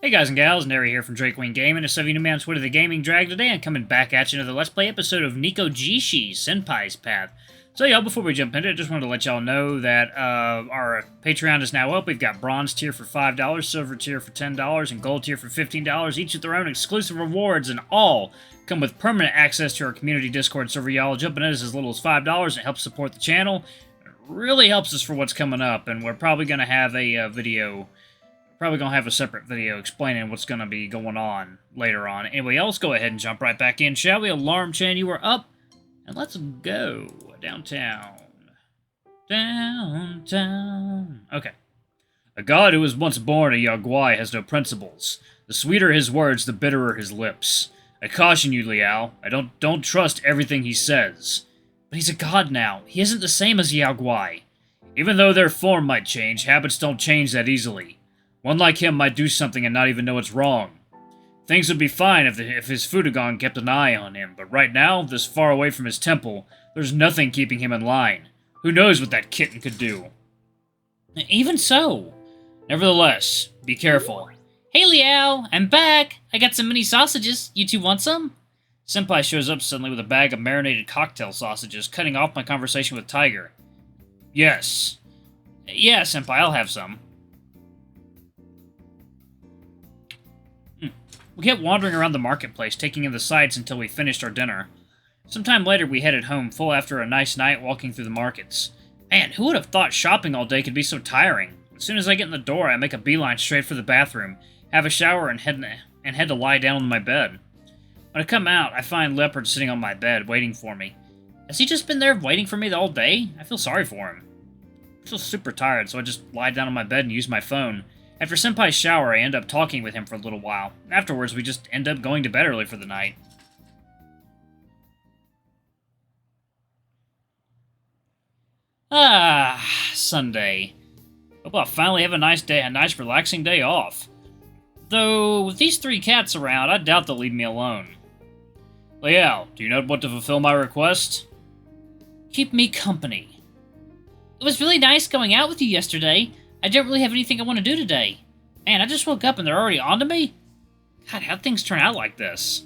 Hey guys and gals, Nary here from Drake Wing Gaming, a 7 man Twitter the Gaming Drag today, and coming back at you another Let's Play episode of Nekojishi, Senpai's Path. So y'all, before we jump into it, I just wanted to let y'all know that our Patreon is now up. We've got Bronze tier for $5, Silver tier for $10, and Gold tier for $15, each with their own exclusive rewards, and all come with permanent access to our community Discord server. Y'all jumping in as little as $5, and it helps support the channel. It really helps us for what's coming up, and we're probably going to have a video... Probably going to have a separate video explaining what's going to be going on later on. Anyway, let's go ahead and jump right back in, shall we? Alarm chain, you are up. And let's go downtown. Downtown. Okay. A god who was once born a Yaguai has no principles. The sweeter his words, the bitterer his lips. I caution you, Liao. Don't trust everything he says. But he's a god now. He isn't the same as Yaguai. Even though their form might change, habits don't change that easily. One like him might do something and not even know it's wrong. Things would be fine if his Fudogon kept an eye on him, but right now, this far away from his temple, there's nothing keeping him in line. Who knows what that kitten could do? Even so. Nevertheless, be careful. Hey Liao, I'm back! I got some mini sausages. You two want some? Senpai shows up suddenly with a bag of marinated cocktail sausages, cutting off my conversation with Tiger. Yes. Yeah, Senpai, I'll have some. We kept wandering around the marketplace, taking in the sights until we finished our dinner. Sometime later, we headed home, full after a nice night walking through the markets. Man, who would have thought shopping all day could be so tiring? As soon as I get in the door, I make a beeline straight for the bathroom, have a shower, and head to lie down on my bed. When I come out, I find Leopard sitting on my bed, waiting for me. Has he just been there waiting for me all day? I feel sorry for him. I feel super tired, so I just lie down on my bed and use my phone. After Senpai's shower, I end up talking with him for a little while. Afterwards, we just end up going to bed early for the night. Ah, Sunday. Hope I'll finally have a nice day, a nice relaxing day off. Though, with these three cats around, I doubt they'll leave me alone. Liao, do you know what to fulfill my request? Keep me company. It was really nice going out with you yesterday. I don't really have anything I want to do today. Man, I just woke up and they're already on to me? God, how'd things turn out like this?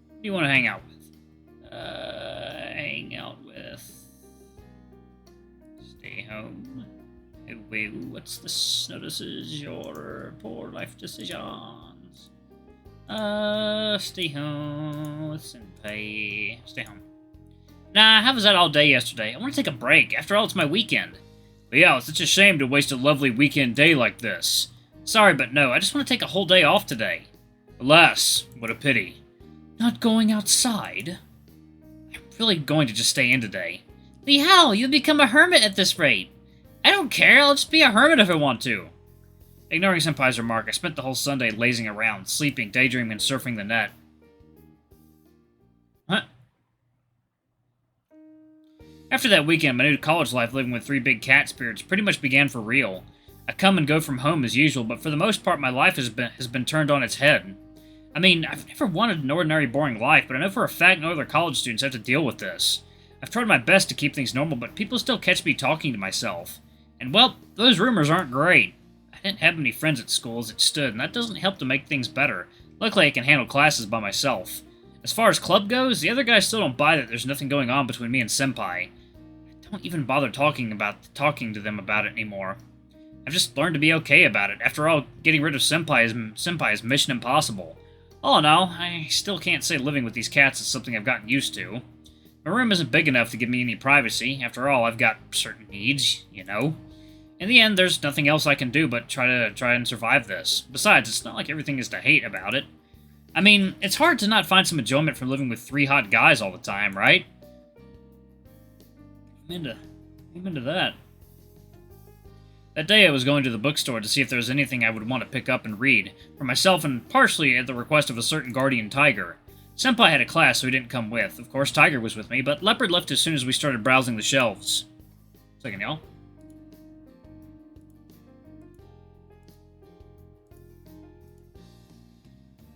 Who do you want to hang out with? Hang out with... Stay home. Wait, what's this? Notices your poor life decisions. Stay home with Senpai. Stay home. Nah, how was that all day yesterday? I want to take a break. After all, it's my weekend. But yeah, it's such a shame to waste a lovely weekend day like this. Sorry, but no, I just want to take a whole day off today. Alas, what a pity. Not going outside? I'm really going to just stay in today. Liao, you'll become a hermit at this rate. I don't care, I'll just be a hermit if I want to. Ignoring Senpai's remark, I spent the whole Sunday lazing around, sleeping, daydreaming, and surfing the net. Huh? After that weekend, my new college life living with three big cat spirits pretty much began for real. I come and go from home as usual, but for the most part my life has been turned on its head. I mean, I've never wanted an ordinary boring life, but I know for a fact no other college students have to deal with this. I've tried my best to keep things normal, but people still catch me talking to myself. And well, those rumors aren't great. I didn't have many friends at school as it stood, and that doesn't help to make things better. Luckily I can handle classes by myself. As far as club goes, the other guys still don't buy that there's nothing going on between me and Senpai. I don't even bother talking to them about it anymore. I've just learned to be okay about it. After all, getting rid of Senpai is mission impossible. All in all, I still can't say living with these cats is something I've gotten used to. My room isn't big enough to give me any privacy. After all, I've got certain needs, you know. In the end, there's nothing else I can do but try and survive this. Besides, it's not like everything is to hate about it. I mean, it's hard to not find some enjoyment from living with three hot guys all the time, right? I'm into that. That day I was going to the bookstore to see if there was anything I would want to pick up and read, for myself and partially at the request of a certain guardian Tiger. Senpai had a class, so he didn't come with. Of course, Tiger was with me, but Leopard left as soon as we started browsing the shelves. Second, y'all.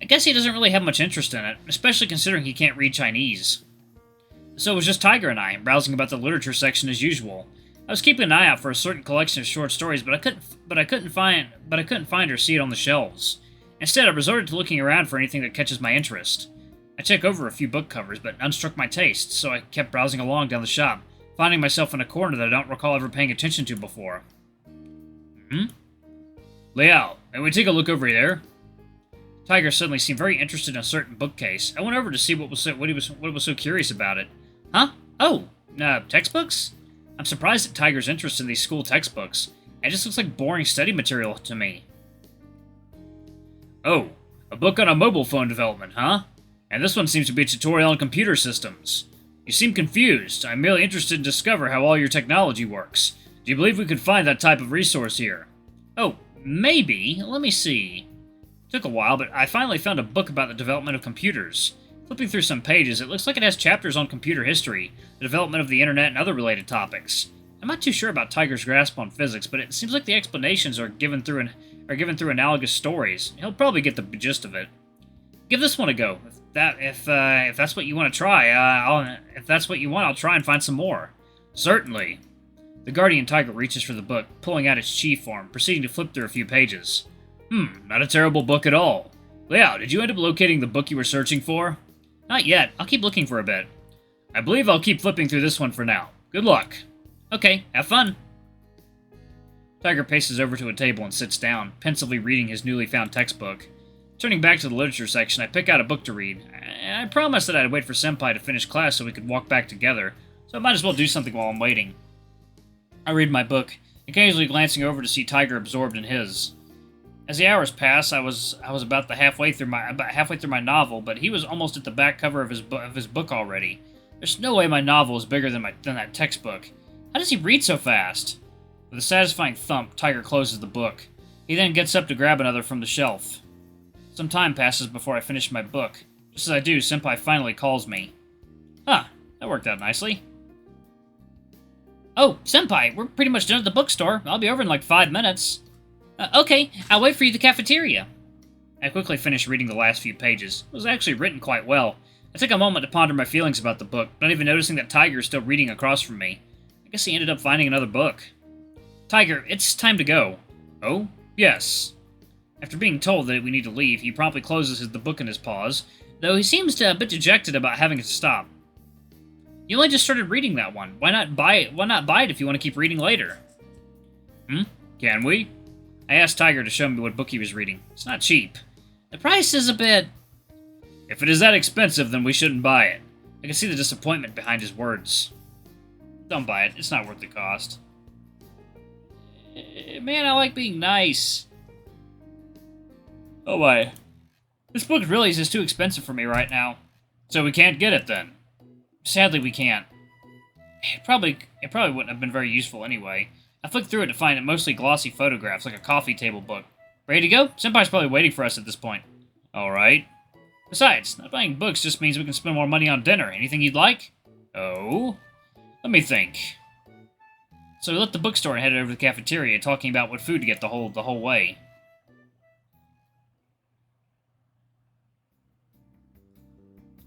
I guess he doesn't really have much interest in it, especially considering he can't read Chinese. So it was just Tiger and I, browsing about the literature section as usual. I was keeping an eye out for a certain collection of short stories, but I couldn't find or see it on the shelves. Instead, I resorted to looking around for anything that catches my interest. I checked over a few book covers, but none struck my taste, so I kept browsing along down the shop, finding myself in a corner that I don't recall ever paying attention to before. Liao, may we take a look over there? Tiger suddenly seemed very interested in a certain bookcase. I went over to see what was so curious about it. Huh? Oh, textbooks? I'm surprised at Tiger's interest in these school textbooks. It just looks like boring study material to me. Oh, a book on a mobile phone development, huh? And this one seems to be a tutorial on computer systems. You seem confused. I'm merely interested to discover how all your technology works. Do you believe we could find that type of resource here? Oh, maybe. Let me see. It took a while, but I finally found a book about the development of computers. Flipping through some pages, it looks like it has chapters on computer history, the development of the internet, and other related topics. I'm not too sure about Tiger's grasp on physics, but it seems like the explanations are given through analogous stories. He'll probably get the gist of it. Give this one a go. If that's what you want to try, I'll try and find some more. Certainly. The guardian tiger reaches for the book, pulling out its chi form, proceeding to flip through a few pages. Not a terrible book at all. Liao, did you end up locating the book you were searching for? Not yet. I'll keep looking for a bit. I believe I'll keep flipping through this one for now. Good luck. Okay, have fun. Tiger paces over to a table and sits down, pensively reading his newly found textbook. Turning back to the literature section, I pick out a book to read. I promised that I'd wait for Senpai to finish class so we could walk back together, so I might as well do something while I'm waiting. I read my book, occasionally glancing over to see Tiger absorbed in his. As the hours pass, I was about halfway through my novel, but he was almost at the back cover of his book already. There's no way my novel is bigger than that textbook. How does he read so fast? With a satisfying thump, Tiger closes the book. He then gets up to grab another from the shelf. Some time passes before I finish my book. Just as I do, Senpai finally calls me. Huh, that worked out nicely. Oh, Senpai, we're pretty much done at the bookstore. I'll be over in like 5 minutes. Okay, I'll wait for you at the cafeteria. I quickly finished reading the last few pages. It was actually written quite well. I took a moment to ponder my feelings about the book, not even noticing that Tiger is still reading across from me. I guess he ended up finding another book. Tiger, it's time to go. Oh? Yes. After being told that we need to leave, he promptly closes the book in his paws, though he seems a bit dejected about having to stop. You only just started reading that one. Why not buy it? Why not buy it if you want to keep reading later? Can we? I asked Tiger to show me what book he was reading. It's not cheap. The price is a bit... If it is that expensive, then we shouldn't buy it. I can see the disappointment behind his words. Don't buy it. It's not worth the cost. Man, I like being nice. Oh, why? This book really is just too expensive for me right now. So we can't get it, then? Sadly, we can't. It probably wouldn't have been very useful anyway. I flicked through it to find it mostly glossy photographs, like a coffee table book. Ready to go? Senpai's probably waiting for us at this point. Alright. Besides, not buying books just means we can spend more money on dinner. Anything you'd like? Oh? Let me think. So we left the bookstore and headed over to the cafeteria, talking about what food to get the whole way.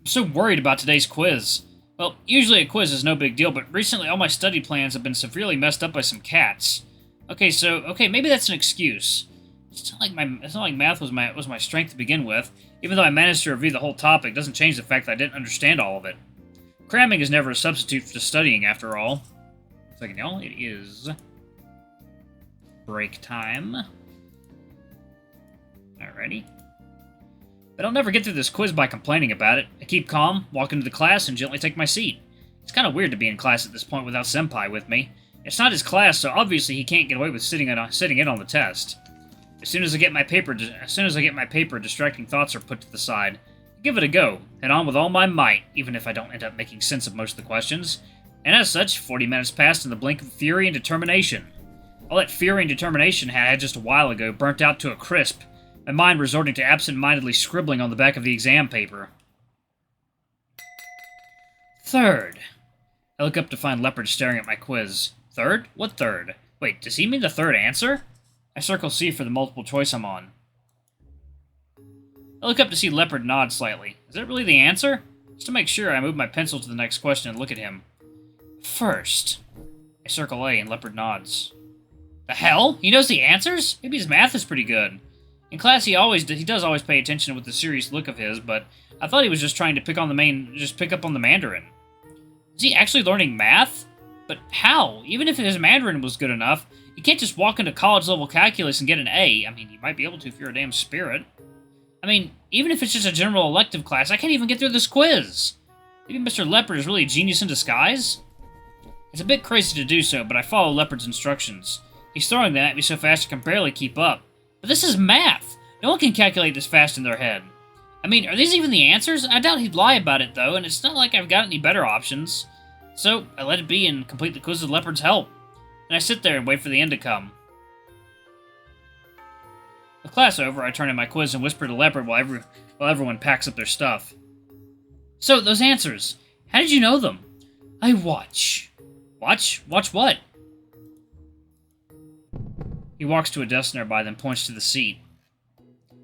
I'm so worried about today's quiz. Well, usually a quiz is no big deal, but recently all my study plans have been severely messed up by some cats. Okay, maybe that's an excuse. It's not like math was my strength to begin with. Even though I managed to review the whole topic, doesn't change the fact that I didn't understand all of it. Cramming is never a substitute for studying, after all. Second, y'all, it is break time. Alrighty. But I'll never get through this quiz by complaining about it. I keep calm, walk into the class, and gently take my seat. It's kind of weird to be in class at this point without Senpai with me. It's not his class, so obviously he can't get away with sitting in on the test. As soon as I get my paper, distracting thoughts are put to the side. I give it a go, head on with all my might, even if I don't end up making sense of most of the questions. And as such, 40 minutes passed in the blink of fury and determination. All that fury and determination I had just a while ago burnt out to a crisp, my mind resorting to absent-mindedly scribbling on the back of the exam paper. Third. I look up to find Leopard staring at my quiz. Third? What third? Wait, does he mean the third answer? I circle C for the multiple choice I'm on. I look up to see Leopard nod slightly. Is that really the answer? Just to make sure, I move my pencil to the next question and look at him. First. I circle A and Leopard nods. The hell? He knows the answers? Maybe his math is pretty good. In class, he does always pay attention with the serious look of his, but I thought he was just trying to pick up on the Mandarin. Is he actually learning math? But how? Even if his Mandarin was good enough, you can't just walk into college-level calculus and get an A. I mean, you might be able to if you're a damn spirit. I mean, even if it's just a general elective class, I can't even get through this quiz. Maybe Mr. Leopard is really a genius in disguise? It's a bit crazy to do so, but I follow Leopard's instructions. He's throwing them at me so fast I can barely keep up. But this is math! No one can calculate this fast in their head. I mean, are these even the answers? I doubt he'd lie about it, though, and it's not like I've got any better options. So, I let it be and complete the quiz with Leopard's help. Then I sit there and wait for the end to come. With class over, I turn in my quiz and whisper to Leopard while everyone packs up their stuff. So, those answers. How did you know them? I watch. Watch? Watch what? He walks to a desk nearby, then points to the seat.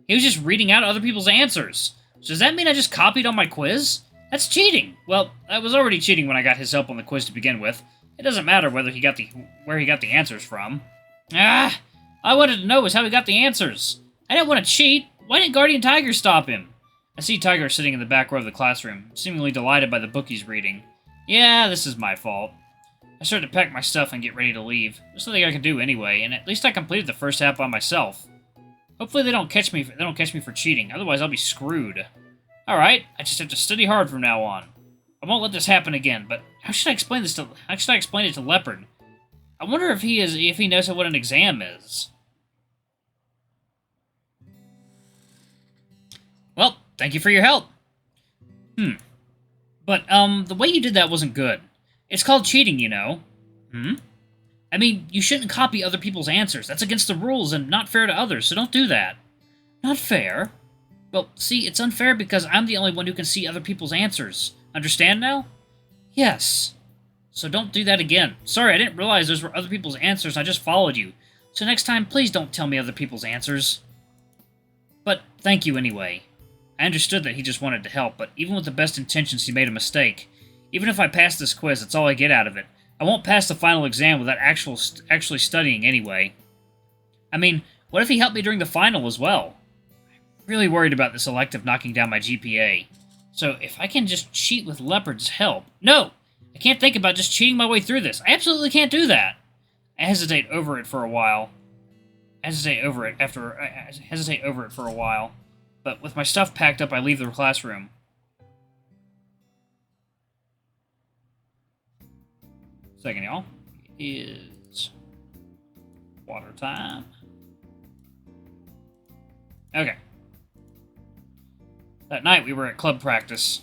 He was just reading out other people's answers. So does that mean I just copied on my quiz? That's cheating. Well, I was already cheating when I got his help on the quiz to begin with. It doesn't matter where he got the answers from. All I wanted to know was how he got the answers. I didn't want to cheat. Why didn't Guardian Tiger stop him? I see Tiger sitting in the back row of the classroom, seemingly delighted by the book he's reading. Yeah, this is my fault. I start to pack my stuff and get ready to leave. There's nothing I can do anyway, and at least I completed the first half by myself. Hopefully they don't catch me for cheating, otherwise I'll be screwed. Alright, I just have to study hard from now on. I won't let this happen again, but how should I explain it to Leopard? I wonder if he knows what an exam is. Well, thank you for your help. But, the way you did that wasn't good. It's called cheating, you know. I mean, you shouldn't copy other people's answers. That's against the rules and not fair to others, so don't do that. Not fair? Well, see, it's unfair because I'm the only one who can see other people's answers. Understand now? Yes. So don't do that again. Sorry, I didn't realize those were other people's answers. I just followed you. So next time, please don't tell me other people's answers. But thank you anyway. I understood that he just wanted to help, but even with the best intentions, he made a mistake. Even if I pass this quiz, that's all I get out of it. I won't pass the final exam without actually studying anyway. I mean, what if he helped me during the final as well? I'm really worried about this elective knocking down my GPA. So if I can just cheat with Leopard's help... No! I can't think about just cheating my way through this. I absolutely can't do that. I hesitate over it for a while. But with my stuff packed up, I leave the classroom. Second, y'all. It is water time. Okay. That night, we were at club practice.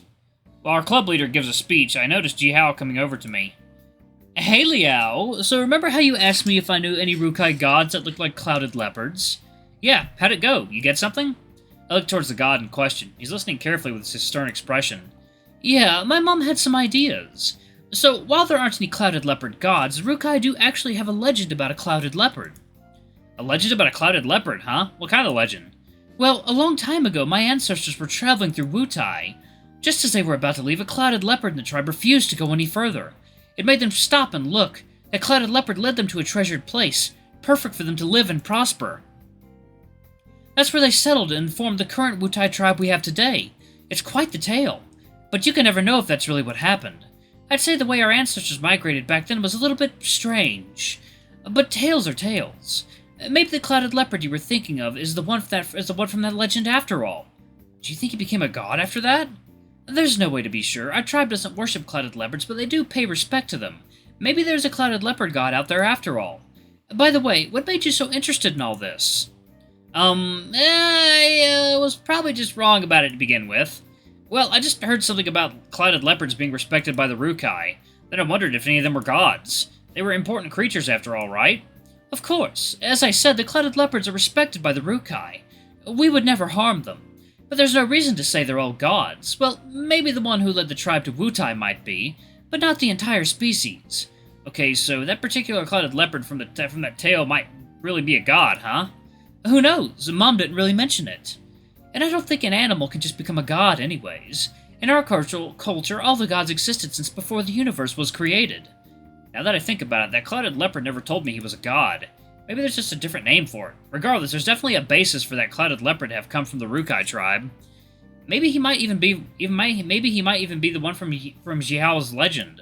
While our club leader gives a speech, I noticed Jihao coming over to me. Hey, Liao. So remember how you asked me if I knew any Rukai gods that looked like clouded leopards? Yeah, how'd it go? You get something? I looked towards the god in question. He's listening carefully with his stern expression. Yeah, my mom had some ideas. So, while there aren't any clouded leopard gods, Rukai do actually have a legend about a clouded leopard. A legend about a clouded leopard, huh? What kind of legend? Well, a long time ago, my ancestors were traveling through Wutai. Just as they were about to leave, a clouded leopard in the tribe refused to go any further. It made them stop and look. That clouded leopard led them to a treasured place, perfect for them to live and prosper. That's where they settled and formed the current Wutai tribe we have today. It's quite the tale. But you can never know if that's really what happened. I'd say the way our ancestors migrated back then was a little bit strange. But tales are tales. Maybe the clouded leopard you were thinking of is the one from that legend after all. Do you think he became a god after that? There's no way to be sure. Our tribe doesn't worship clouded leopards, but they do pay respect to them. Maybe there's a clouded leopard god out there after all. By the way, what made you so interested in all this? I was probably just wrong about it to begin with. Well, I just heard something about clouded leopards being respected by the Rukai. Then I wondered if any of them were gods. They were important creatures after all, right? Of course. As I said, the clouded leopards are respected by the Rukai. We would never harm them. But there's no reason to say they're all gods. Well, maybe the one who led the tribe to Wutai might be, but not the entire species. Okay, so that particular clouded leopard from that tale might really be a god, huh? Who knows? Mom didn't really mention it. And I don't think an animal can just become a god anyways. In our culture, all the gods existed since before the universe was created. Now that I think about it, that clouded leopard never told me he was a god. Maybe there's just a different name for it. Regardless, there's definitely a basis for that clouded leopard to have come from the Rukai tribe. Maybe he might even be maybe he might even be the one from Jiao's legend.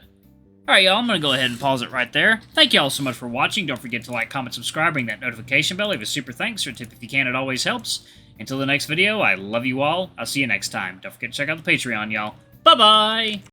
Alright, y'all, I'm going to go ahead and pause it right there. Thank y'all so much for watching. Don't forget to like, comment, subscribe, ring that notification bell. Leave a super thanks or a tip if you can. It always helps. Until the next video, I love you all. I'll see you next time. Don't forget to check out the Patreon, y'all. Bye-bye!